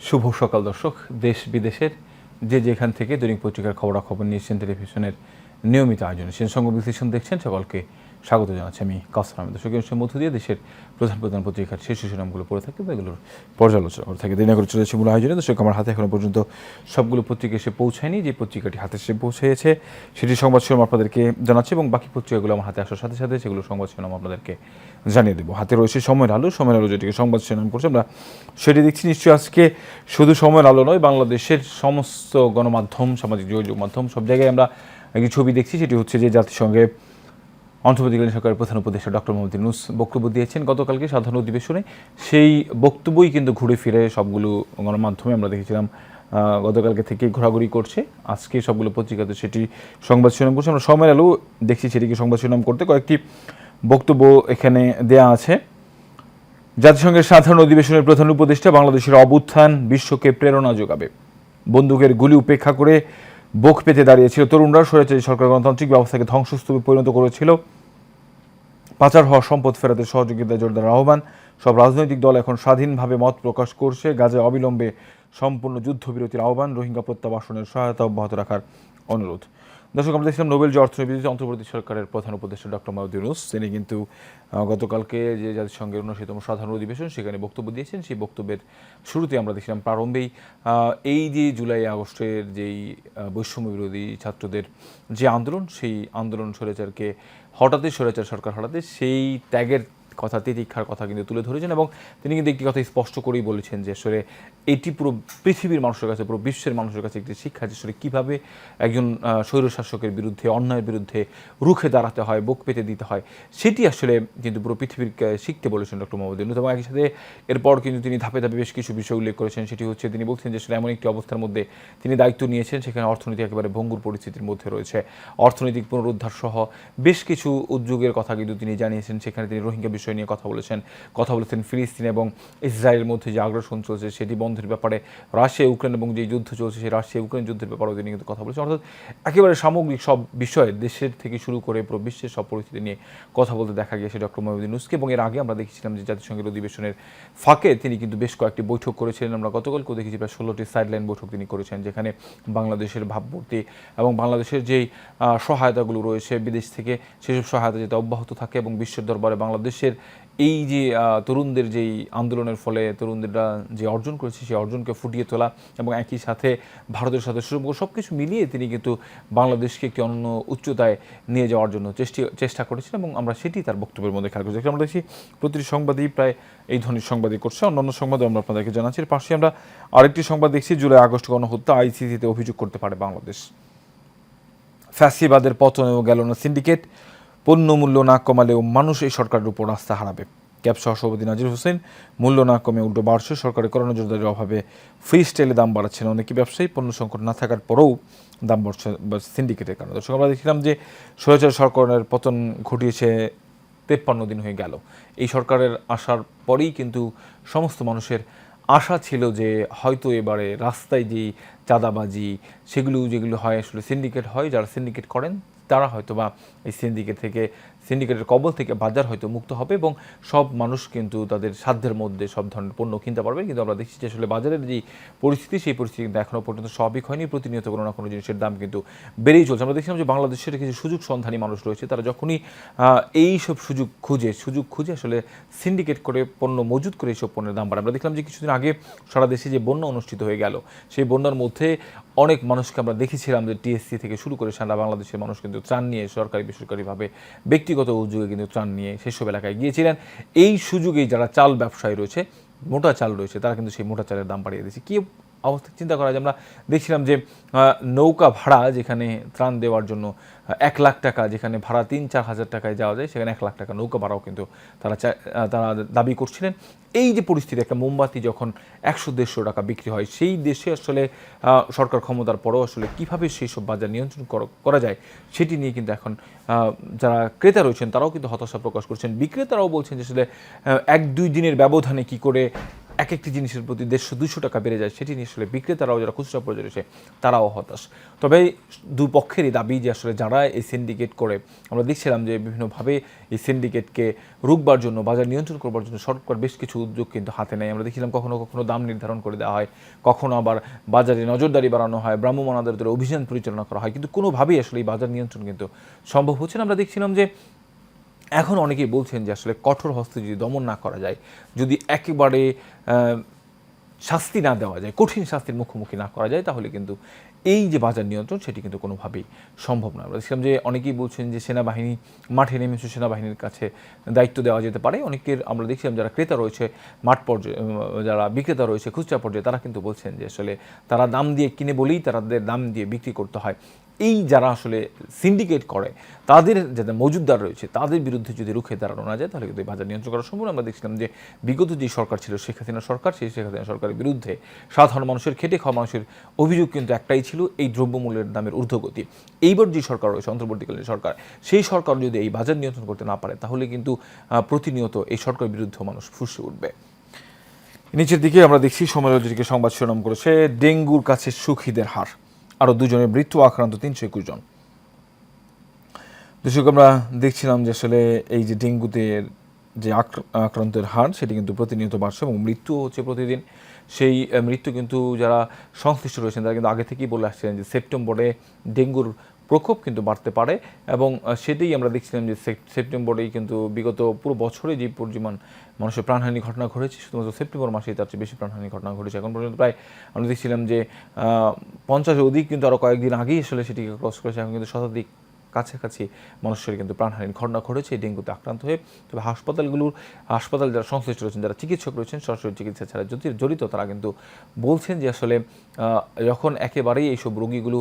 শুভ সকাল দর্শক। দেশ বিদেশের যে যেখান থেকে দৈনিক পত্রিকার খবরাখবর নিয়েছেন টেলিভিশনের নিয়মিত আয়োজনে সেন সংবাদ বিশ্লেষণ দেখছেন, সকলকে স্বাগত জানাচ্ছি আমি কাউসার আহমেদ। দর্শক, অনুষ্ঠানের মধ্য দিয়ে দেশের প্রধান প্রধান পত্রিকার শীর্ষ শিরোনামগুলো পড়ে থাকে বা এগুলোর পর্যালোচনা করে থাকে। দেরি না করে চলে যাচ্ছে মূল আয়োজনে। দর্শক, আমার হাতে এখনো পর্যন্ত সবগুলো পত্রিকা এসে পৌঁছায়নি। যে পত্রিকাটি হাতে এসে পৌঁছেছে সেটি সংবাদ শিরোনাম আপনাদেরকে জানাচ্ছে এবং বাকি পত্রিকাগুলো আমার হাতে আসার সাথে সাথে সেগুলো সংবাদ শিরোনাম আপনাদেরকে জানিয়ে দেবো। হাতে রয়েছে সময়ের আলো যেটিকে সংবাদ শিরোনাম করছে, আমরা সেটি দেখছি। নিশ্চয়ই আজকে শুধু সময়ের আলো নয়, বাংলাদেশের সমস্ত গণমাধ্যম, সামাজিক যোগাযোগ মাধ্যম, সব জায়গায় আমরা একটি ছবি দেখছি। সেটি হচ্ছে যে জাতিসংঘে অন্তর্বর্তীকালীন সরকারের প্রধান উপদেষ্টা ডক্টর মোহাম্মদ ইউনূস বক্তব্য দিয়েছেন গতকালকে সাধারণ অধিবেশনে। সেই বক্তব্যই কিন্তু ঘুরে ফিরে সবগুলো গণমাধ্যমে আমরা দেখেছিলাম গতকালকে থেকে ঘোরাঘুরি করছে। আজকে সবগুলো পত্রিকাতে সেটি সংবাদ শিরোনাম করছে। আমরা সময়ের আলো দেখছি সেটিকে সংবাদ শিরোনাম করতে। কয়েকটি বক্তব্য এখানে দেয়া আছে। জাতিসংঘের সাধারণ অধিবেশনের প্রধান উপদেষ্টা, বাংলাদেশের অভ্যুত্থান বিশ্বকে প্রেরণা যোগাবে। বন্দুকের গুলি উপেক্ষা করে বুক পেতে দাঁড়িয়েছিল তরুণরা। স্বৈরাচারী সরকার গণতান্ত্রিক ব্যবস্থাকে ধ্বংসস্তূপে পরিণত করেছিল। পাচার হওয়া সম্পদ ফেরাতে সহযোগিতা জোরদার আহ্বান। সব রাজনৈতিক দল এখন স্বাধীনভাবে মত প্রকাশ করছে। গাজায় অবিলম্বে সম্পূর্ণ যুদ্ধবিরতির আহ্বান। রোহিঙ্গা প্রত্যাবাসনের সহায়তা অব্যাহত রাখার অনুরোধ। দর্শক, আমরা দেখছিলাম নোবেল যে অর্থনীতিতে অন্তর্বর্তী সরকারের প্রধান উপদেষ্টা ডক্টর মোহাম্মদ ইউনূস, তিনি কিন্তু গতকালকে যে জাতিসংঘের 79তম সাধারণ অধিবেশন সেখানে বক্তব্য দিয়েছেন। সেই বক্তব্যের শুরুতে আমরা দেখছিলাম প্রারম্ভেই এই যে জুলাই আগস্টের যেই বৈষম্য বিরোধী ছাত্রদের যে আন্দোলন, সেই আন্দোলন স্বৈরাচারকে হঠাৎই স্বৈরাচার সরকার হঠাৎই সেই ত্যাগের কথা, তিতিক্ষার কথা কিন্তু তুলে ধরেছেন এবং তিনি কিন্তু একটি কথা স্পষ্ট করেই বলেছেন যে আসলে এটি পুরো পৃথিবীর মানুষের কাছে, পুরো বিশ্বের মানুষের কাছে একটি শিক্ষা, যে আসলে কীভাবে একজন স্বৈরশাসকের বিরুদ্ধে, অন্যায়ের বিরুদ্ধে রুখে দাঁড়াতে হয়, বুক পেতে দিতে হয়, সেটি আসলে কিন্তু পুরো পৃথিবীকে শিখতে বলেছেন ডক্টর মোহাম্মদ ইউনূস। এবং একই সাথে এরপর কিন্তু তিনি ধাপে ধাপে বেশ কিছু বিষয় উল্লেখ করেছেন। সেটি হচ্ছে তিনি বলছেন যে আসলে এমন একটি অবস্থার মধ্যে তিনি দায়িত্ব নিয়েছেন সেখানে অর্থনীতি একেবারে ভঙ্গুর পরিস্থিতির মধ্যে রয়েছে। অর্থনৈতিক পুনরুদ্ধার সহ বেশ কিছু উদ্যোগের কথা কিন্তু তিনি জানিয়েছেন। সেখানে তিনি রোহিঙ্গা বিষয় নিয়ে কথা বলেছেন ফিলিস্তিন এবং ইসরায়েলের মধ্যে যে আগ্রাসন চলছে সেটি বন্ধের ব্যাপারে, রাশিয়া ইউক্রেন এবং যে যুদ্ধ চলছে সেই রাশিয়া ইউক্রেন যুদ্ধের ব্যাপারেও তিনি কিন্তু কথা বলেছেন। অর্থাৎ একেবারে সামগ্রিক সব বিষয়ে, দেশের থেকে শুরু করে পুরো বিশ্বের সব পরিস্থিতি নিয়ে কথা বলতে দেখা গিয়েছে ডক্টর মোহাম্মদ ইউনূসকে। এবং এর আগে আমরা দেখেছিলাম যে জাতিসংঘের অধিবেশনের ফাঁকে তিনি কিন্তু বেশ কয়েকটি বৈঠক করেছিলেন। আমরা গতকালকেও দেখেছি প্রায় 16টি সাইডলাইন বৈঠক তিনি করেছেন, যেখানে বাংলাদেশের ভাবমূর্তি এবং বাংলাদেশের যেই সহায়তাগুলো রয়েছে বিদেশ থেকে, সেসব সহায়তা যাতে অব্যাহত থাকে এবং বিশ্বের দরবারে বাংলাদেশের এই যে তরুণদের যেই আন্দোলনের ফলে তরুণরা যে অর্জন করেছে সেই অর্জনকে ফুটিয়ে তোলা এবং একই সাথে ভারতের সাথে সব কিছু মিলিয়ে তিনি কিন্তু বাংলাদেশকে একটি অন্য উচ্চতায় নিয়ে যাওয়ার জন্য চেষ্টা করেছিলেন এবং আমরা সেটি তার বক্তব্যের মধ্যে খেয়াল করছি। আমরা দেখছি প্রতিটি সংবাদই প্রায় এই ধরনের সংবাদই করছে। অন্যান্য সংবাদও আমরা আপনাদেরকে জানাচ্ছি। এর পাশে আমরা আরেকটি সংবাদ দেখছি, জুলাই আগস্ট গণহত্যা, আইসিসিতে অভিযোগ করতে পারে বাংলাদেশ। ফ্যাসিবাদের পতনেও গেল না সিন্ডিকেট, পণ্য মূল্য না কমালেও মানুষ এই সরকারের উপর আস্থা হারাবে। ক্যাব সভাপতি নাজির হোসেন, মূল্য না কমে উল্টো বাড়ছে, সরকারের করোনা যোদ্ধাদের অভাবে ফ্রি স্টাইলে দাম বাড়াচ্ছেন অনেকে ব্যবসায়ী, পণ্য সংকট না থাকার পরেও দাম বাড়ছে সিন্ডিকেটের কারণে। দর্শক, আমরা দেখছিলাম যে স্বৈরাচার সরকারের পতন ঘটিয়েছে 53 দিন হয়ে গেল। এই সরকারের আসার পরেই কিন্তু সমস্ত মানুষের আশা ছিল যে হয়তো এবারে রাস্তায় যেই চাঁদাবাজি যেগুলো হয়, আসলে সিন্ডিকেট হয়, যারা সিন্ডিকেট করেন তারা হয়তো বা এই সিন্ডিকেটের কবল থেকে বাজার হয়তো মুক্ত হবে এবং সব মানুষ কিন্তু তাদের সাধ্যের মধ্যে সব ধরনের পণ্য কিনতে পারবে। কিন্তু আমরা দেখছি যে আসলে বাজারের যে পরিস্থিতি, সেই পরিস্থিতি কিন্তু এখনও পর্যন্ত স্বাভাবিক হয়নি। প্রতিনিয়ত কোনো না কোনো জিনিসের দাম কিন্তু বেড়েই চলছে। আমরা দেখছিলাম যে বাংলাদেশের কিছু সুযোগ সন্ধানী মানুষ রয়েছে, তারা যখনই এই সব সুযোগ খুঁজে আসলে সিন্ডিকেট করে পণ্য মজুত করে এইসব পণ্যের দাম বাড়ে। আমরা দেখলাম যে কিছুদিন আগে সারা দেশে যে বন্যা অনুষ্ঠিত হয়ে গেল, সেই বন্যার মধ্যে অনেক মানুষকে আমরা দেখেছিলাম যে টিএসসি থেকে শুরু করে সারা বাংলাদেশের মানুষ কিন্তু ত্রাণ নিয়ে, সরকারি বেসরকারিভাবে ব্যক্তিগত উদ্যোগে কিন্তু ত্রাণ নিয়ে সেসব এলাকায় গিয়েছিলেন। এই সুযোগেই যারা চাল ব্যবসায়ী রয়েছে, মোটা চাল রয়েছে, তারা কিন্তু সেই মোটা চালের দাম বাড়িয়ে দিয়েছে। কী অবস্থা চিন্তা করা যায়। আমরা দেখছিলাম যে নৌকা ভাড়া, যেখানে ত্রাণ দেওয়ার জন্য 1 লাখ টাকা, যেখানে ভাড়া 3-4 হাজার টাকায় যাওয়া যায়, সেখানে 1 লাখ টাকা নৌকা ভাড়াও কিন্তু তারা দাবি করছিলেন। এই যে পরিস্থিতি, একটা মোমবাতি যখন 100-150 টাকা বিক্রি হয়, সেই দেশে আসলে সরকার ক্ষমতার পরেও আসলে কীভাবে সেই সব বাজার নিয়ন্ত্রণ করা যায় সেটি নিয়ে কিন্তু এখন যারা ক্রেতা রয়েছেন তারাও কিন্তু হতাশা প্রকাশ করছেন। বিক্রেতারাও বলছেন যে আসলে 1-2 দিনের ব্যবধানে কী করে এক একটি জিনিসের প্রতি 150-200 টাকা বেড়ে যায়, সেটি নিয়ে আসলে বিক্রেতারাও যারা খুচরা পর্যায়ে রয়েছে তারাও হতাশ। তবে দুপক্ষেরই দাবি যে আসলে যারা এই সিন্ডিকেট করে, আমরা দেখছিলাম যে বিভিন্নভাবে এই সিন্ডিকেটকে রুখবার জন্য, বাজার নিয়ন্ত্রণ করবার জন্য সরকার বেশ কিছু উদ্যোগ কিন্তু হাতে নেয়। আমরা দেখছিলাম কখনো কখনো দাম নির্ধারণ করে দেওয়া হয়, কখনো আবার বাজারে নজরদারি বাড়ানো হয়, ভ্রাম্যমাণ আদালতের অভিযান পরিচালনা করা হয়, কিন্তু কোনোভাবেই আসলে এই বাজার নিয়ন্ত্রণ কিন্তু সম্ভব হচ্ছে না। আমরা দেখছিলাম যে এখন অনেকেই বলছেন যে আসলে কঠোর হস্তে যদি দমন না করা যায়, যদি একেবারে শাস্তি না দেওয়া যায়, কঠিন শাস্তির মুখোমুখি না করা যায়, তাহলে কিন্তু এই যে বাজার নিয়ন্ত্রণ সেটি কিন্তু কোনোভাবেই সম্ভব না। আমরা দেখছিলাম যে অনেকেই বলছেন যে সেনাবাহিনী মাঠে নেমেছে, সেনাবাহিনীর কাছে দায়িত্ব দেওয়া যেতে পারে। অনেকের আমরা দেখছিলাম যারা ক্রেতা রয়েছে মাঠ পর্যায়ে, যারা বিক্রেতা রয়েছে খুচরা পর্যায়ে, তারা কিন্তু বলছেন যে আসলে তারা দাম দিয়ে কিনে বলেই তাদের দাম দিয়ে বিক্রি করতে হয়। এই যারা আসলে সিন্ডিকেট করে তাদের যাদের মজুদদার রয়েছে তাদের বিরুদ্ধে যদি রুখে দাঁড়ানো না যায়, তাহলে কিন্তু এই বাজার নিয়ন্ত্রণ করা সম্ভব। আমরা দেখছিলাম যে বিগত যে সরকার ছিল শেখ হাসিনা সরকার, সেই শেখ হাসিনা সরকারের বিরুদ্ধে সাধারণ মানুষের, খেটে খাওয়া মানুষের অভিযোগ কিন্তু একটাই ছিল, এই দ্রব্যমূল্যের দামের ঊর্ধ্বগতি। এইবার যে সরকার রয়েছে, অন্তর্বর্তীকালীন সরকার, সেই সরকার যদি এই বাজার নিয়ন্ত্রণ করতে না পারে, তাহলে কিন্তু প্রতিনিয়ত এই সরকারের বিরুদ্ধে মানুষ ফুঁসে উঠবে। নিচের দিকে আমরা দেখছি সময়ের সংবাদ শিরোনাম করেছে ডেঙ্গুর কাছে সুখীদের হার, আরও 2 জনের মৃত্যু, আক্রান্ত 321 জন। দর্শক, আমরা দেখছিলাম যে আসলে এই যে ডেঙ্গুতে যে আক্রান্তের হার সেটি কিন্তু প্রতিনিয়ত বাড়ছে এবং মৃত্যু হচ্ছে প্রতিদিন। সেই মৃত্যু কিন্তু যারা সংশ্লিষ্ট রয়েছেন তারা কিন্তু আগে থেকেই বলে আসছিলেন যে সেপ্টেম্বরে ডেঙ্গুর প্রকোপ কিন্তু বাড়তে পারে, এবং সেটাই আমরা দেখছিলাম যে সেপ্টেম্বরেই কিন্তু বিগত পুরো বছরে যে পরিমাণ মানুষের প্রাণহানি ঘটনা ঘটেছে, শুধুমাত্র সেপ্টেম্বর মাসেই তার চেয়ে বেশি প্রাণহানি ঘটনা ঘটেছে। এখন পর্যন্ত প্রায় আমরা দেখছিলাম যে 50 অধিক কিন্তু আরও কয়েকদিন আগেই আসলে সেটিকে ক্রস করেছে। এখন কিন্তু শতাধিক কাছাকাছি মানুষের কিন্তু প্রাণহানির ঘটনা ঘটেছে এই ডেঙ্গুতে আক্রান্ত হয়ে। তবে হাসপাতাল যারা সংশ্লিষ্ট রয়েছেন, যারা চিকিৎসক রয়েছেন, সরাসরি চিকিৎসা ছাড়া জড়িত, তারা কিন্তু বলছেন যে আসলে যখন একেবারেই এইসব রোগীগুলো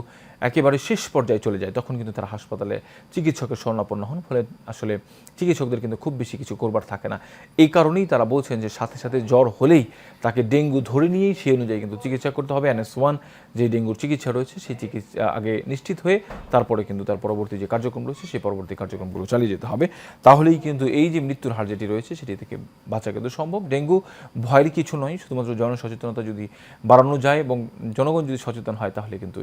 একেবারে শেষ পর্যায়ে চলে যায়, তখন কিন্তু তারা হাসপাতালে চিকিৎসকের শরণাপন্ন হন, ফলে আসলে চিকিৎসকদের কিন্তু খুব বেশি কিছু করবার থাকে না। এই কারণেই তারা বলছেন যে সাথে সাথে জ্বর হলেই তাকে ডেঙ্গু ধরে নিয়েই সেই অনুযায়ী কিন্তু চিকিৎসা করতে হবে। NS1 যে ডেঙ্গুর চিকিৎসা রয়েছে, সেই চিকিৎসা আগে নিশ্চিত হয়ে তারপরে কিন্তু তার পরবর্তী যে কার্যক্রম রয়েছে সেই পরবর্তী কার্যক্রমগুলো চালিয়ে যেতে হবে। তাহলেই কিন্তু এই যে মৃত্যুর হার যেটি রয়েছে সেটি থেকে বাঁচা কিন্তু সম্ভব। ডেঙ্গু ভয়ের কিছু নয়, শুধুমাত্র জনসচেতনতা যদি বাড়ানো যায় এবং জনগণ যদি সচেতন হয়, তাহলে কিন্তু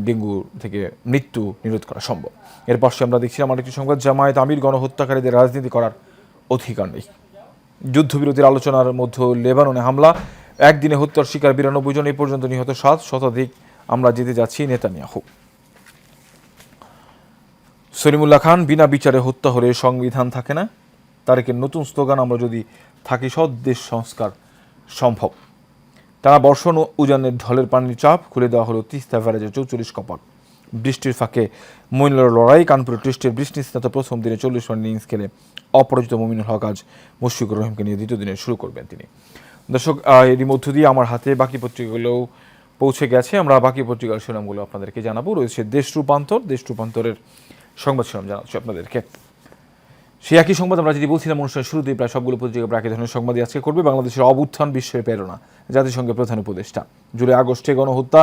ডেঙ্গু থেকে মৃত্যু নিরোধ করা সম্ভব। এর পাশে আমরা দেখছিলাম আরেকটি সংবাদ, জামায়াত আমির গণহত্যাকারীদের রাজনীতি করার অধিকার নেই। যুদ্ধবিরতির আলোচনার মধ্যে লেবাননে হামলা, একদিনে হত্যার শিকার 92 জন, এই পর্যন্ত নিহত 7, শতাধিক আমরা যেতে যাচ্ছি নেতানিয়াহু। সলিমুল্লাহ খান, বিনা বিচারে হত্যা হলে সংবিধান থাকে না। তারেকের নতুন স্লোগান, আমরা যদি থাকি সৎ দেশ সংস্কার সম্ভব। টানা বর্ষণ ও উজানের ঢলের পানির চাপ, খুলে দেওয়া হলো তিস্তা ব্যারাজের 44 কপাট। বৃষ্টির ফাঁকে মইনুলের লড়াই, কানপুরে টেস্টের বৃষ্টি স্নাত প্রথম দিনে 40 রান ইনিংস খেলে অপরাজিত মুমিনুল হক আজ মুশফিকুর রহিমকে নিয়ে দ্বিতীয় দিনে শুরু করবেন তিনি। দর্শক, এরই মধ্য দিয়ে আমার হাতে বাকি পত্রিকাগুলোও পৌঁছে গেছে। আমরা বাকি পত্রিকার শিরোনামগুলো আপনাদেরকে জানাবো। রয়েছে দেশ রূপান্তরের সংবাদ শিরোনাম জানাচ্ছি আপনাদেরকে। সেই একই সংবাদ আমরা যেটি বলছিলাম অনুষ্ঠানের শুরুতেই, প্রায় সবগুলো পত্রিকা প্রায় একই ধরনের সংবাদই আজকে করবে। বাংলাদেশের অভ্যুত্থান বিশ্বের প্রেরণা, জাতিসংঘের প্রধান উপদেষ্টা। জুলাই আগস্টে গণহত্যা,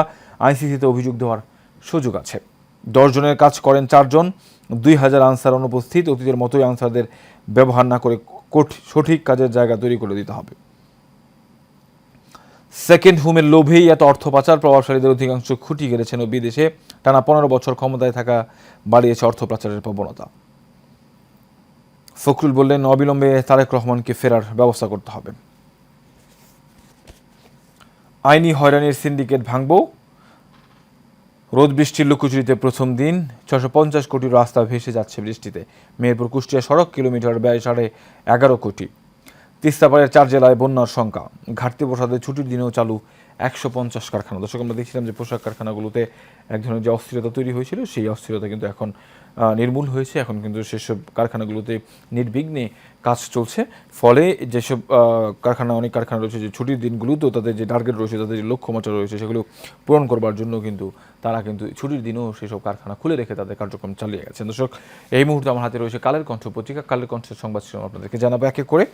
ICCতে অভিযোগ দেওয়ার সুযোগ আছে। 10 জনের কাজ করেন 4 জন, 2000 আনসার অনুপস্থিত। অতীতের মতোই আনসারদের ব্যবহার না করে সঠিক কাজের জায়গা তৈরি করে দিতে হবে। সেকেন্ড হোমের লোভেই এত অর্থ পাচার, প্রভাবশালীদের অধিকাংশ খুঁটি গেড়েছেন ও বিদেশে। টানা 15 বছর ক্ষমতায় থাকা বাড়িয়েছে অর্থ পাচারের প্রবণতা। ফখরুল বললেন, অবিলম্বে তারেক রহমানকে ফেরার ব্যবস্থা করতে হবে। আইনি হয়রানির সিন্ডিকেট ভাঙব। রোদ বৃষ্টির লুকোচুরিতে প্রথম দিন, 650 কোটি রাস্তা ভেসে যাচ্ছে বৃষ্টিতে। মেহেরপুর কুষ্টিয়া সড়ক কিলোমিটার ব্যয় 11.5 কোটি। তিস্তাপাড়ের 4 জেলায় বন্যার শঙ্কা, ঘাটতি প্রসাদে ছুটির দিনেও চালু 150 কারখানা। দর্শক, আমরা দেখছিলাম যে পোশাক কারখানাগুলোতে এক ধরনের যে অস্থিরতা তৈরি হয়েছিল, সেই অস্থিরতা কিন্তু এখন নির্মূল হয়েছে। এখন কিন্তু সেসব কারখানাগুলোতে নির্বিঘ্নে কাজ চলছে। ফলে যেসব অনেক কারখানা রয়েছে যে ছুটির দিনগুলোতেও তাদের যে টার্গেট রয়েছে, তাদের যে লক্ষ্যমাত্রা রয়েছে, সেগুলো পূরণ করবার জন্য কিন্তু তারা কিন্তু ছুটির দিনেও সেসব কারখানা খুলে রেখে তাদের কার্যক্রম চালিয়ে গেছেন। দর্শক, এই মুহূর্তে আমার হাতে রয়েছে কালের কণ্ঠ পত্রিকা। কালের কণ্ঠের সংবাদ শিরোনাম আপনাদেরকে জানাবো এক এক করে।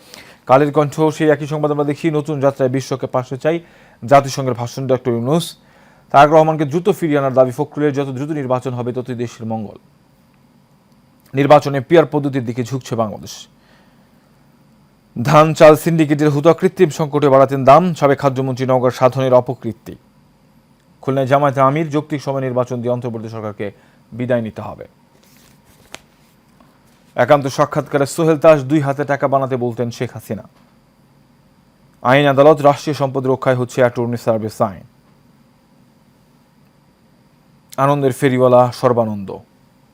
কালের কণ্ঠ, সেই একই সংবাদ আমরা দেখি, নতুন যাত্রায় বিশ্বকে পাশে চাই, জাতিসংঘের ভাষণ ডক্টর ইউনূস। তারেক রহমানকে দ্রুত ফিরিয়ে আনার দাবি ফখরুলের, যত দ্রুত নির্বাচন হবে ততই দেশের মঙ্গল। নির্বাচনে পিআর পদ্ধতির দিকে ঝুঁকছে বাংলাদেশ। ধান চাল সিন্ডিকেটের হুতা কৃত্রিম সংকটে বাড়াতেন দাম, সাবেক খাদ্যমন্ত্রী নওগাঁর সাধনের অপকৃত্তি। খুলনায় জামায়াতে আমির, যৌক্তিক সময় নির্বাচন দিয়ে অন্তর্বর্তী সরকারকে বিদায় নিতে হবে। একান্ত সাক্ষাৎকারে সোহেল তাজ 2 হাতে টাকা বানাতে বলতেন শেখ হাসিনা। আইন আদালত, রাষ্ট্রীয় সম্পদ রক্ষায় হচ্ছে অ্যাটর্নি সার্ভিস আইন। আনন্দের ফেরিওয়ালা সর্বানন্দ,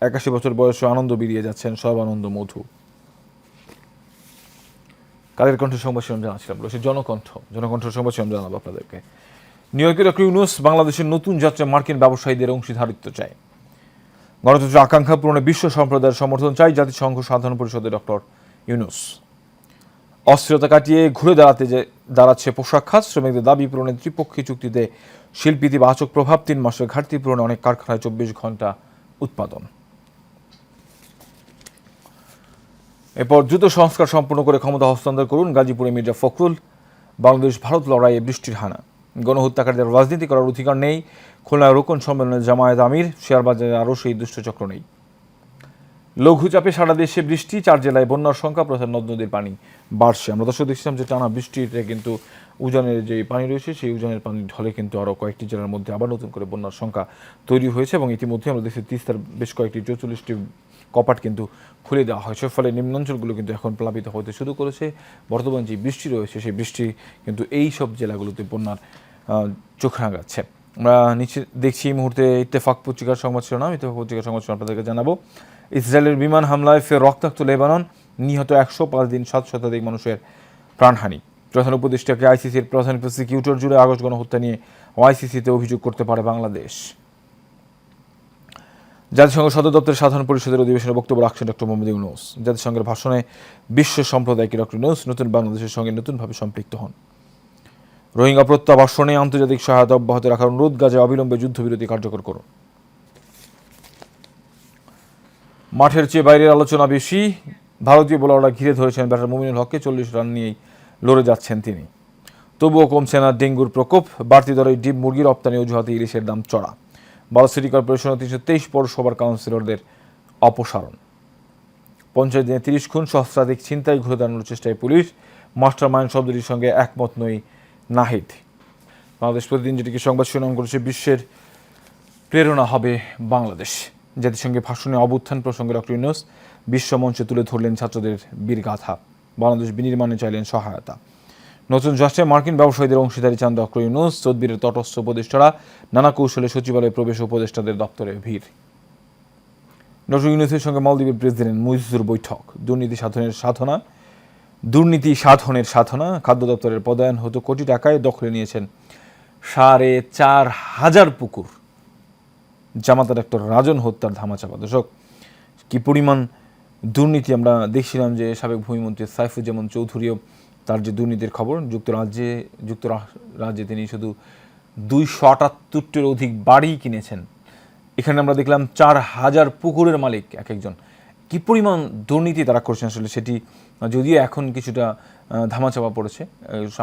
81 বছর বয়সে আনন্দ বেরিয়ে যাচ্ছেন সর্বানন্দ মধু। কালের কণ্ঠ সংবাদ শিরোনাম জানাচ্ছিলাম, রয়েছে জনকণ্ঠ সংবাদ শিরোনাম জানাবো আপনাদেরকে। নিউ ইয়র্কের ডক্টর ইউনূস বাংলাদেশের নতুন যাত্রা মার্কিন ব্যবসায়ীদের অংশীদারিত্ব চায়। গণতন্ত্রের আকাঙ্ক্ষা পূরণে বিশ্ব সম্প্রদায়ের সমর্থন চাই জাতিসংঘ সাধারণ পরিষদে ডক্টর ইউনূস। অস্থিরতা কাটিয়ে ঘুরে দাঁড়াচ্ছে পোশাক খাত, শ্রমিকদের দাবি পূরণে ত্রিপক্ষীয় চুক্তিতে শিল্পীতিবাচক প্রভাব, 3 মাসের ঘাটতি পূরণে অনেক কারখানায় 24 ঘন্টা উৎপাদন। এরপর দ্রুত সংস্কার সম্পূর্ণ করে ক্ষমতা হস্তান্তর করুন গাজীপুরে মির্জা ফখরুল। বাংলাদেশ ভারত লড়াইয়ে বৃষ্টির হানা, গণহত্যাকারীদের রাজনীতি করার অধিকার নেই। খুলনায় রোকন সম্মেলনে জামায়াত আমির, শেয়ারবাজারে আরও সেই দুষ্টচক্র নেই। লঘুচাপে সারা দেশে বৃষ্টি, 4 জেলায় বন্যার সংখ্যা, প্রধান নদ নদীর পানি বাড়ছে। আমরা দর্শক দেখছিলাম যে টানা বৃষ্টিতে কিন্তু উজানের যে পানি রয়েছে সেই উজানের পানির ঢলে কিন্তু আরও কয়েকটি জেলার মধ্যে আবার নতুন করে বন্যার সংখ্যা তৈরি হয়েছে এবং ইতিমধ্যে আমরা দেখছি তিস্তার বেশ কয়েকটি 44টি কপাট কিন্তু খুলে দেওয়া হয়েছে। ফলে নিম্নাঞ্চলগুলো কিন্তু এখন প্লাবিত হতে শুরু করেছে। বর্তমান যে বৃষ্টি রয়েছে সেই বৃষ্টি কিন্তু এই সব জেলাগুলোতে বন্যার চোখ রাঙাচ্ছে। আমরা নিচে দেখছি এই মুহূর্তে ইত্তেফাক পত্রিকার সংবাদ শিরোনাম। ইত্তেফাক পত্রিকার সংবাদ শিরোনাম আপনাদেরকে জানাবো। ইসরায়েলের বিমান হামলায় ফের রক্তাক্ত লেবানন, নিহত 105 দিন, 7 শতাধিক মানুষের প্রাণহানি। প্রধান উপদেষ্টাকে আইসিসির প্রধান প্রসিকিউটর, জুলাই আগস্ট গণহত্যা নিয়ে আইসিসিতে অভিযোগ করতে পারে বাংলাদেশ। জাতিসংঘ সদর দপ্তরের সাধারণ পরিষদের অধিবেশনে বক্তব্য রাখছেন ডক্টর মোহাম্মদ ইউনূস। জাতিসংঘের ভাষণে বিশ্ব সম্প্রদায়কে ডক্টর ইউনূস নতুন বাংলাদেশের সঙ্গে নতুনভাবে সম্পৃক্ত হন। রোহিঙ্গা প্রত্যাবাসনে আন্তর্জাতিক সহায়তা অব্যাহত রাখার অনুরোধ, গাজা অবিলম্বে যুদ্ধবিরতি কার্যকর করুন। মাঠের চেয়ে বাইরের আলোচনা বেশি, ভারতীয় বোলাররা ঘিরে ধরেছেন ব্যাটার মুমিনুল হককে, 40 রান নিয়েই লড়ে যাচ্ছেন তিনি। তবুও কমছে না ডেঙ্গুর প্রকোপ, বাড়তি দরে ডিম মুরগির রপ্তানি অজুহাতে ইলিশের দাম চড়া। 12 সিটি কর্পোরেশন ও 323 পৌরসভার কাউন্সিলরদের অপসারণ। পঞ্চায়েত দিনে 30 খুন, সহস্রাধিক ছিনতাই ঘুরে দাঁড়ানোর চেষ্টায় পুলিশ। মাস্টার মাইন্ড শব্দটির সঙ্গে একমত নই নাহিদ। বাংলাদেশ প্রতিদিন যেটিকে সংবাদ শিরোনাম করেছে, বিশ্বের প্রেরণা হবে বাংলাদেশ। জাতিসংঘে ভাষণে অভ্যুত্থান প্রসঙ্গে ডক্টর ইউনূস বিশ্বমঞ্চে তুলে ধরলেন ছাত্রদের বীরগাথা, বাংলাদেশ বিনির্মাণে চাইলেন সহায়তা। নতুন রাষ্ট্রে মার্কিন ব্যবসায়ীদের অংশীদারি চান ডক্টর ইউনূস, তদবিরের তটস্থ উপদেষ্টারা, নানা কৌশলে সচিবালয়ে প্রবেশ, উপদেষ্টাদের দপ্তরে ভিড়। ডক্টর ইউনূসের সঙ্গে মালদ্বীপের প্রেসিডেন্ট মুইজুর বৈঠক, দুর্নীতি সাধনের সাধনা। খাদ্য দপ্তরের পদায়ন হতো কোটি টাকায়, দখলে নিয়েছেন 4,500 পুকুর। জামাতা ডাক্তার রাজন হত্যার ধামাচাপা। দর্শক, কি পরিমাণ দুর্নীতি আমরা দেখছিলাম যে সাবেক ভূমিমন্ত্রী সাইফুজ্জামান চৌধুরীও তার যে দুর্নীতির খবর, যুক্তরাজ্যে তিনি শুধু 278টির অধিক বাড়ি কিনেছেন। এখানে আমরা দেখলাম 4,000 পুকুরের মালিক এক একজন। কি পরিমাণ দুর্নীতি তারা করছেন আসলে, সেটি যদিও এখন কিছুটা ধামাচাপা পড়েছে।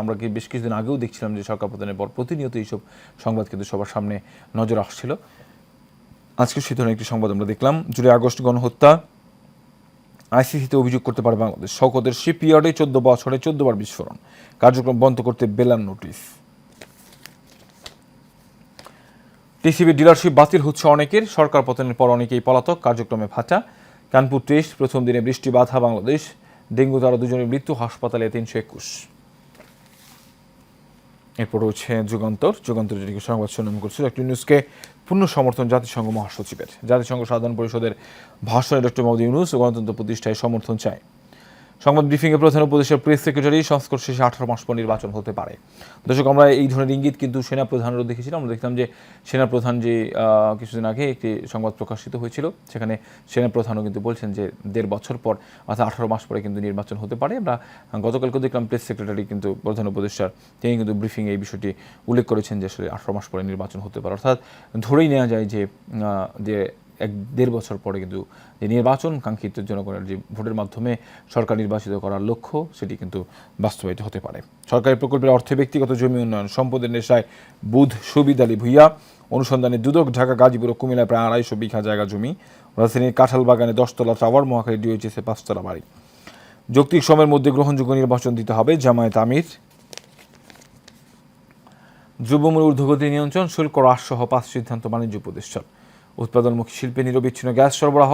আমরা বেশ কিছুদিন আগেও দেখছিলাম যে সরকার পতনের পর প্রতিনিয়ত এইসব সংবাদ কিন্তু সবার সামনে নজর আসছিল। আজকে সে ধরনের একটি সংবাদ আমরা দেখলাম। জুলাই আগস্ট গণহত্যা, আইসিসিতে অভিযোগ করতে পারে বাংলাদেশ। শওকতের শিপইয়ার্ডে 14 বছরে 14 বার বিস্ফোরণ, কার্যক্রম বন্ধ করতে বেলার নোটিশ। টিসিবি ডিলারশিপ বাতিল হচ্ছে অনেকের, সরকার পতনের পর অনেকেই পলাতক, কার্যক্রমে ভাটা। কানপুর টেস্ট, প্রথম দিনে বৃষ্টি বাধা বাংলাদেশ। ডেঙ্গুতে আরও 2 জনের মৃত্যু, হাসপাতালে 321। এরপর রয়েছে যুগান্তর যেটিকে সংবাদ শিরোনাম করছিল। ডক্টর ইউনূসকে পূর্ণ সমর্থন জাতিসংঘ মহাসচিবের। জাতিসংঘ সাধারণ পরিষদের ভাষণে ডক্টর মোহাম্মদ ইউনূস গণতন্ত্র প্রতিষ্ঠায় সমর্থন চায়। সংবাদ ব্রিফিংয়ে প্রধান উপদেষ্টার প্রেস সেক্রেটারি, সংস্কার শেষে 18 মাস পর নির্বাচন হতে পারে। দর্শক, আমরা এই ধরনের ইঙ্গিত কিন্তু সেনাপ্রধানেরও দেখেছিলাম। আমরা দেখলাম যে সেনাপ্রধান যে কিছুদিন আগে একটি সংবাদ প্রকাশিত হয়েছিল, সেখানে সেনাপ্রধানও কিন্তু বলছেন যে 1.5 বছর পর, অর্থাৎ 18 মাস পরে কিন্তু নির্বাচন হতে পারে। আমরা গতকালকে দেখলাম প্রেস সেক্রেটারি কিন্তু প্রধান উপদেষ্টার, তিনি কিন্তু ব্রিফিংয়ে এই বিষয়টি উল্লেখ করেছেন যে আসলে 18 মাস পরে নির্বাচন হতে পারে। অর্থাৎ ধরেই নেওয়া যায় যে 1.5 বছর পরে কিন্তু যে নির্বাচন, কাঙ্ক্ষিত জনগণের যে ভোটের মাধ্যমে সরকার নির্বাচিত করার লক্ষ্য, সেটি কিন্তু বাস্তবায়িত হতে পারে। সরকারি প্রকল্পের অর্থে ব্যক্তিগত জমি উন্নয়ন, সম্পদের নেশায় বুধ সুবিদ আলী ভূঁইয়া। অনুসন্ধানে দুদক, ঢাকা, গাজীপুর ও কুমিল্লায় প্রায় 250 বিঘা জায়গা জমি। রাজধানীর কাঁঠাল বাগানে 10 তলা টাওয়ার, মহাখালী ডিওএইচএসে 5 তলা বাড়ি। যৌক্তিক সময়ের মধ্যে গ্রহণযোগ্য নির্বাচন দিতে হবে জামায়াত আমির। দ্রব্যমূল্য ঊর্ধ্বগতি নিয়ন্ত্রণ, শুল্ক হ্রাসসহ 5 সিদ্ধান্ত বাণিজ্য উপদেষ্টার। উৎপাদনমুখী শিল্পে নিরবিচ্ছিন্ন গ্যাস সরবরাহ,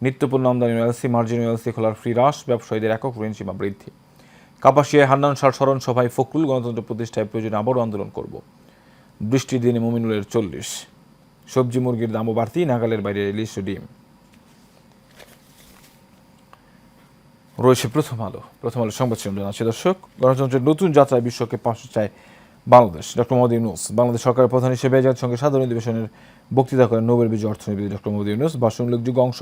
নিত্যপণ্য আমদানি এলসি, মার্জিন এলসি খোলার ফ্রি হ্রাস, ব্যবসায়ীদের একক ঋণ সীমা বৃদ্ধি। কাপাসিয়ায় হান্নান শাহর স্মরণ সভায় ফখরুল, গণতন্ত্র প্রতিষ্ঠায় প্রয়োজনে আবারও আন্দোলন করব। বৃষ্টির দিনে মুমিনুলের 40। সবজি মুরগির দামও বাড়তি, নাগালের বাইরে ইলিশ ও ডিম। রয়েছে প্রথম আলো সংবাদ শিরোনাম জানাচ্ছি দর্শক। গণতন্ত্রের নতুন যাত্রায় বিশ্বকে পাশে চায় বাংলাদেশ। ডক্টর মোহাম্মদ ইউনূস বাংলাদেশ সরকারের প্রধান হিসেবে জাতিসংঘের সাধারণ অধিবেশনের বক্তৃতা করেন নোবেল বিজয়ী অর্থনীতিবিদ ডক্টর মোহাম্মদ ইউনূস। ভাষণ উল্লেখযোগ্য অংশ,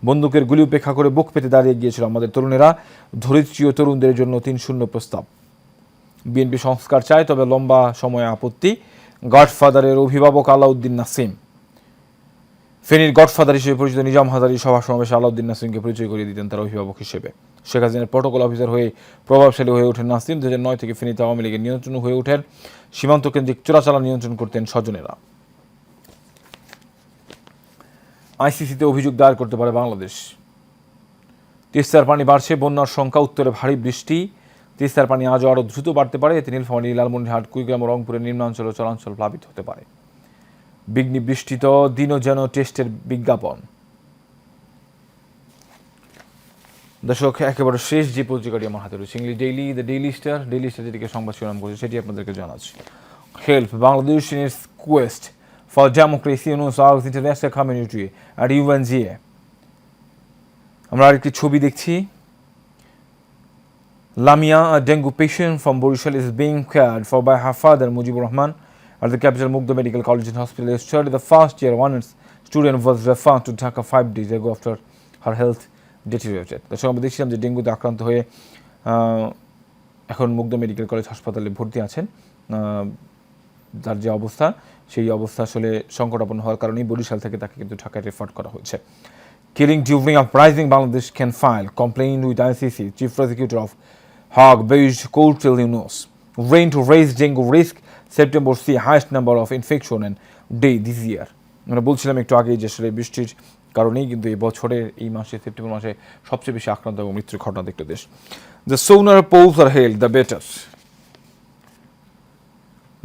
বন্দুকের গুলি উপেক্ষা করে বুক পেতে দাঁড়িয়ে গিয়েছিল আমাদের তরুণেরা, ধরিত্রী ও তরুণদের জন্য 3-0 প্রস্তাব। বিএনপি সংস্কার চায়, তবে লম্বা সময়ে আপত্তি। গডফাদারের অভিভাবক আলাউদ্দিন নাসিম। ফেনীর গডফাদার হিসেবে পরিচিত নিজাম হাজারী সভা সমাবেশে আলাউদ্দিন নাসিমকে পরিচয় করিয়ে দিতেন তার অভিভাবক হিসেবে। শেখ হাসিনার প্রটোকল অফিসার হয়ে প্রভাবশালী হয়ে ওঠেন নাসিম। 2009 থেকে ফেনীতে আওয়ামী লীগের নিয়ন্ত্রণ হয়ে ওঠেন। সীমান্ত কেন্দ্রিক চোরাচালান নিয়ন্ত্রণ করতেন স্বজনেরা। আইসিসিতে অভিযোগ দায়ের করতে পারে বাংলাদেশ। তিস্তার পানি বাড়ছে, বন্যার সংখ্যা, উত্তরে ভারী বৃষ্টি। তিস্তার পানি আরও দ্রুত বাড়তে পারে, এতে নীলফামারী, লালমনিরহাট, কুড়িগ্রাম ও রংপুরের নিম্নাঞ্চল ও চরাঞ্চল প্লাবিত হতে পারে। বিঘ্নি বৃষ্টিত দিনও যেন টেস্টের বিজ্ঞাপন। দর্শক, একেবারে শেষ যে পত্রিকাটি আমার হাতে রয়েছে English daily, the Daily Star যেটিকে সংবাদ শিরোনাম করছে সেটি আপনাদেরকে জানাচ্ছি। Help Bangladesh in its quest for democracy irks international community আর UNGA। আমরা আরেকটি ছবি দেখছি। Lamia, a dengue patient from Borishal, is being cared for by her father Mujibur Rahman at the Capital Mugdha Medical College and Hospital. Yesterday, the first year honors student was referred to Dhaka 5 days ago after her health deteriorated. দর্শক, আমরা দেখছিলাম যে ডেঙ্গুতে আক্রান্ত হয়ে এখন Mugda medical college হাসপাতালে ভর্তি আছেন। তার যে অবস্থা, সেই অবস্থা আসলে সংকটাপন্ন হওয়ার কারণেই বরিশাল থেকে তাকে কিন্তু ঢাকায় রেফার করা হয়েছে। Killing during uprising, Bangladesh can file complaint with ICC. Chief Prosecutor of Hague based court tell Yunus. Rain to raise dengue risk. September see highest number of infection and day this year. আমরা বলছিলাম একটু আগে যে আসলে বৃষ্টির কারণেই কিন্তু এই বছরের এই মাসে, সেপ্টেম্বর মাসে সবচেয়ে বেশি আক্রান্ত এবং মৃত্যুর ঘটনা দেখতে দেশ। The sooner polls are held, the better.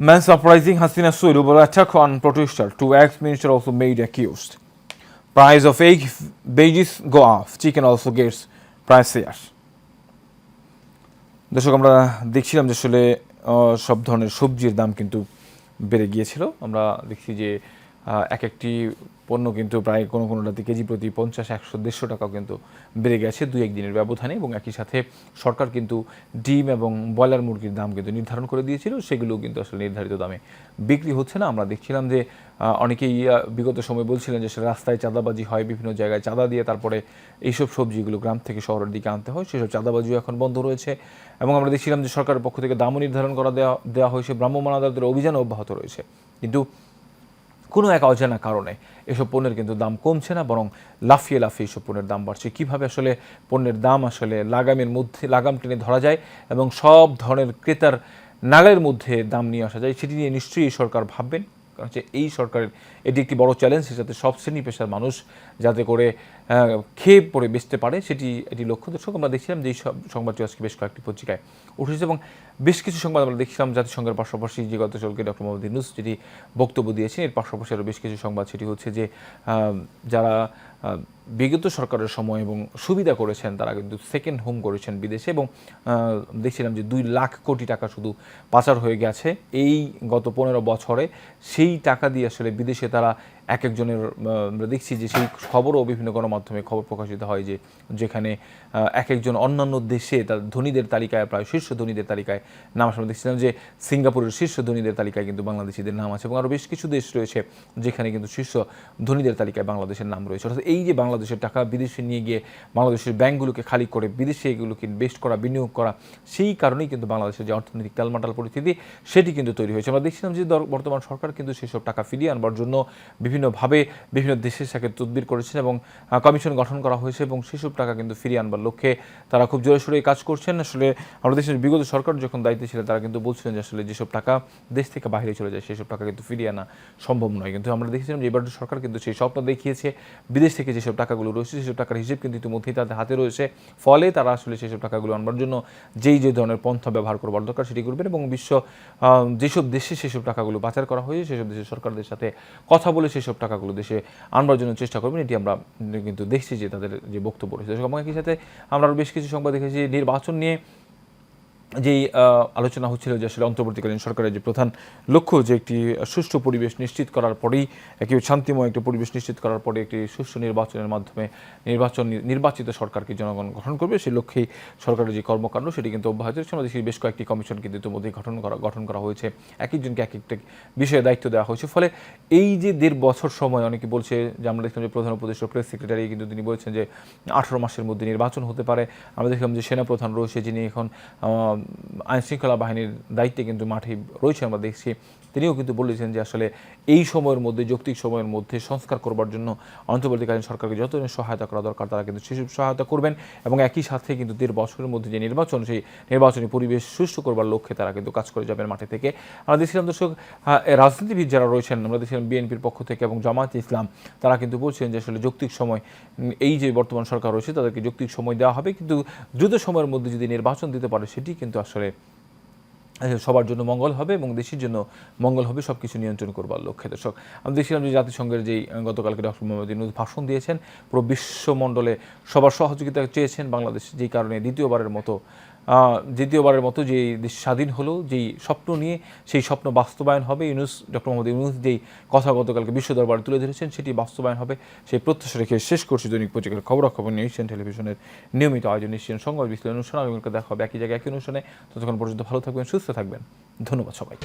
Mass uprising, Hasina sued over attack on protester. 2 ex-minister also made accused. Price of egg, veggies go up. Chicken also gets pricier. দর্শক, আমরা দেখছিলাম যে আসলে সব ধরনের সবজির দাম কিন্তু বেড়ে গিয়েছিল। আমরা দেখছি যে একটি পণ্য কিন্তু প্রায় কোনোটাতে কেজি প্রতি 50, 100, 150 টাকাও কিন্তু বেড়ে গেছে 2-1 দিনের ব্যবধানে। এবং একই সাথে সরকার কিন্তু ডিম এবং ব্রয়লার মুরগির দাম কিন্তু নির্ধারণ করে দিয়েছিল, সেগুলো কিন্তু আসলে নির্ধারিত দামে বিক্রি হচ্ছে না। আমরা দেখছিলাম যে অনেকেই বিগত সময় বলছিলেন যে রাস্তায় চাঁদাবাজি হয়, বিভিন্ন জায়গায় চাঁদা দিয়ে তারপরে এইসব সবজিগুলো গ্রাম থেকে শহরের দিকে আনতে হয়, সেসব চাঁদাবাজিও এখন বন্ধ রয়েছে। এবং আমরা দেখছিলাম যে সরকারের পক্ষ থেকে দামও নির্ধারণ করা দেওয়া হয়েছে, ভ্রাম্যমাণ আদালতের অভিযান অব্যাহত রয়েছে। কিন্তু কোনো এক অজানা কারণে এসব পণ্যের কিন্তু দাম কমছে না, বরং লাফিয়ে এসব পণ্যের দাম বাড়ছে। কীভাবে আসলে পণ্যের দাম আসলে লাগাম টেনে ধরা যায় এবং সব ধরনের ক্রেতার নাগালের মধ্যে দাম নিয়ে আসা যায়, সেটি নিয়ে নিশ্চয়ই সরকার ভাববেন। কারণ এই সরকারের এটি একটি বড় চ্যালেঞ্জ, যাতে সব শ্রেণী পেশার মানুষ যাতে করে খেয়ে পড়ে বেচতে পারে, এটি লক্ষ্য। দর্শক, আমরা দেখছিলাম যে এই সংবাদটি আজকে বেশ কয়েকটি পত্রিকায় উঠেছে এবং বেশ কিছু সংবাদ আমরা দেখছিলাম জাতিসংঘের পাশাপাশি যে গতকালকে ডক্টর মোহাম্মদ ইউনূস যেটি বক্তব্য দিয়েছেন, এর পাশাপাশি আরও বেশ কিছু সংবাদ, সেটি হচ্ছে যে যারা বিগত সরকারের সময় এবং সুবিধা করেছেন তারা কিন্তু সেকেন্ড হোম করেছেন বিদেশে। এবং দেখছিলাম যে 2 লাখ কোটি টাকা শুধু পাচার হয়ে গেছে এই গত 15 বছরে। সেই টাকা দিয়ে আসলে বিদেশে তারা একজনের, আমরা দেখছি যে সেই খবরও বিভিন্ন গণমাধ্যমে খবর প্রকাশিত হয় যে যেখানে একজন অন্যান্য দেশে তার ধনীদের তালিকায়, প্রায় শীর্ষ ধনীদের তালিকায় নাম আসে। আমরা দেখছিলাম যে সিঙ্গাপুরের শীর্ষ ধনীদের তালিকায় কিন্তু বাংলাদেশিদের নাম আছে এবং আরও বেশ কিছু দেশ রয়েছে যেখানে কিন্তু শীর্ষ ধনীদের তালিকায় বাংলাদেশের নাম রয়েছে। অর্থাৎ এই যে বাংলাদেশের টাকা বিদেশে নিয়ে গিয়ে বাংলাদেশের ব্যাংকগুলোকে খালি করে বিদেশে এগুলোকে ইনভেস্ট করা, বিনিয়োগ করা, সেই কারণেই কিন্তু বাংলাদেশের যে অর্থনৈতিক টালমাটাল পরিস্থিতি সেটি কিন্তু তৈরি হয়েছে। আমরা দেখছিলাম যে বর্তমান সরকার কিন্তু সেসব টাকা ফিরিয়ে আনবার জন্য বিভিন্ন বিভিন্নভাবে বিভিন্ন দেশের সাথে তদবির করেছেন এবং কমিশন গঠন করা হয়েছে এবং সেসব টাকা কিন্তু ফিরিয়ে আনবার লক্ষ্যে তারা খুব জোরে সোরে কাজ করছেন। আসলে আমাদের দেশের বিগত সরকার যখন দায়িত্বে ছিলেন তারা কিন্তু বলছিলেন যে আসলে যেসব টাকা দেশ থেকে বাইরে চলে যায় সেসব টাকা কিন্তু ফিরিয়ে আনা সম্ভব নয়, কিন্তু আমরা দেখেছিলাম যে এবার সরকার কিন্তু সেই স্বপ্ন দেখিয়েছে। বিদেশ থেকে যেসব টাকাগুলো রয়েছে সেসব টাকার হিসেব কিন্তু ইতিমধ্যেই তাদের হাতে রয়েছে, ফলে তারা আসলে সেসব টাকাগুলো আনবার জন্য যে ধরনের পন্থা ব্যবহার করবার দরকার সেটি করবেন এবং যেসব দেশে সেসব টাকাগুলো পাচার করা হয়েছে সেসব দেশের সরকারদের সাথে কথা বলে সেসব টাকাগুলো দেশে আনবার জন্য চেষ্টা করবেন। এটি আমরা কিন্তু দেখছি যে তাদের যে বক্তব্য রয়েছে। এবং একই সাথে আমরা বেশ কিছু সংবাদ দেখেছি নির্বাচন নিয়ে যেই আলোচনা হচ্ছিল যে আসলে অন্তর্বর্তীকালীন সরকারের যে প্রধান লক্ষ্য যে একটি সুষ্ঠু পরিবেশ নিশ্চিত করার পরেই একটি শান্তিময় একটি পরিবেশ নিশ্চিত করার পরে একটি সুষ্ঠু নির্বাচনের মাধ্যমে নির্বাচিত সরকারকে জনগণ গঠন করবে, সেই লক্ষ্যেই সরকারের যে কর্মকাণ্ড সেটি কিন্তু অব্যাহত রয়েছে। আমাদের বেশ কয়েকটি কমিশন কিন্তু ইতিমধ্যেই গঠন করা হয়েছে, এক একজনকে এক একটা বিষয়ে দায়িত্ব দেওয়া হয়েছে। ফলে এই যে 1.5 বছর সময় অনেকে বলছে যে আমরা দেখলাম যে প্রধান উপদেষ্টা প্রেস সেক্রেটারি কিন্তু তিনি বলছেন যে 18 মাসের মধ্যে নির্বাচন হতে পারে। আমরা দেখলাম যে সেনাপ্রধান রয়েছে যিনি এখন আইনশৃঙ্খলা বাহিনীর দায়িত্বে কিন্তু মাঠে রয়েছে, আমরা দেখছি তিনিও কিন্তু বলেছেন যে আসলে এই সময়ের মধ্যে যৌক্তিক সময়ের মধ্যে সংস্কার করবার জন্য অন্তর্বর্তীকালীন সরকারকে যত ধরনের সহায়তা করা দরকার তারা কিন্তু সেসব সহায়তা করবেন এবং একই সাথে কিন্তু 1.5 বছরের মধ্যে যে নির্বাচন সেই নির্বাচনী পরিবেশ সুষ্ঠু করবার লক্ষ্যে তারা কিন্তু কাজ করে যাবেন মাঠে থেকে। আমরা দেখছিলাম দর্শক রাজনীতিবিদ যারা রয়েছেন, আমরা দেখছিলাম বিএনপির পক্ষ থেকে এবং জামায়াতে ইসলাম তারা কিন্তু বলছেন যে আসলে যৌক্তিক সময় এই যে বর্তমান সরকার রয়েছে তাদেরকে যৌক্তিক সময় দেওয়া হবে, কিন্তু দ্রুত সময়ের মধ্যে যদি নির্বাচন দিতে পারে সেটি কিন্তু আসলে সবার জন্য মঙ্গল হবে এবং দেশের জন্য মঙ্গল হবে, সব কিছু নিয়ন্ত্রণ করবার লক্ষ্যে। দর্শক আমি দেখছিলাম যে জাতিসংঘের যেই গতকালকে ডক্টর মোহাম্মদ ইউনূস ভাষণ দিয়েছেন, পুরো বিশ্বমণ্ডলে সবার সহযোগিতা চেয়েছেন বাংলাদেশ, যেই কারণে দ্বিতীয়বারের মতো যে দেশ স্বাধীন হলো, যেই স্বপ্ন নিয়ে সেই স্বপ্ন বাস্তবায়ন হবে। ডক্টর মোহাম্মদ ইউনূস যেই কথা গতকালকে বিশ্ব দরবারে তুলে ধরেছেন সেটি বাস্তবায়ন হবে, সেই প্রত্যাশা রেখে শেষ করছি দৈনিক পত্রিকার খবরাখবর নিয়ে এশিয়ান টেলিভিশনের নিয়মিত আয়োজন এশিয়ান সংবাদ বিশ্লেষণ অনুষ্ঠান। আগামীকালকে দেখা হবে একই জায়গায় একই অনুষ্ঠানে। ততক্ষণ পর্যন্ত ভালো থাকবেন, সুস্থ থাকবেন। ধন্যবাদ সবাই।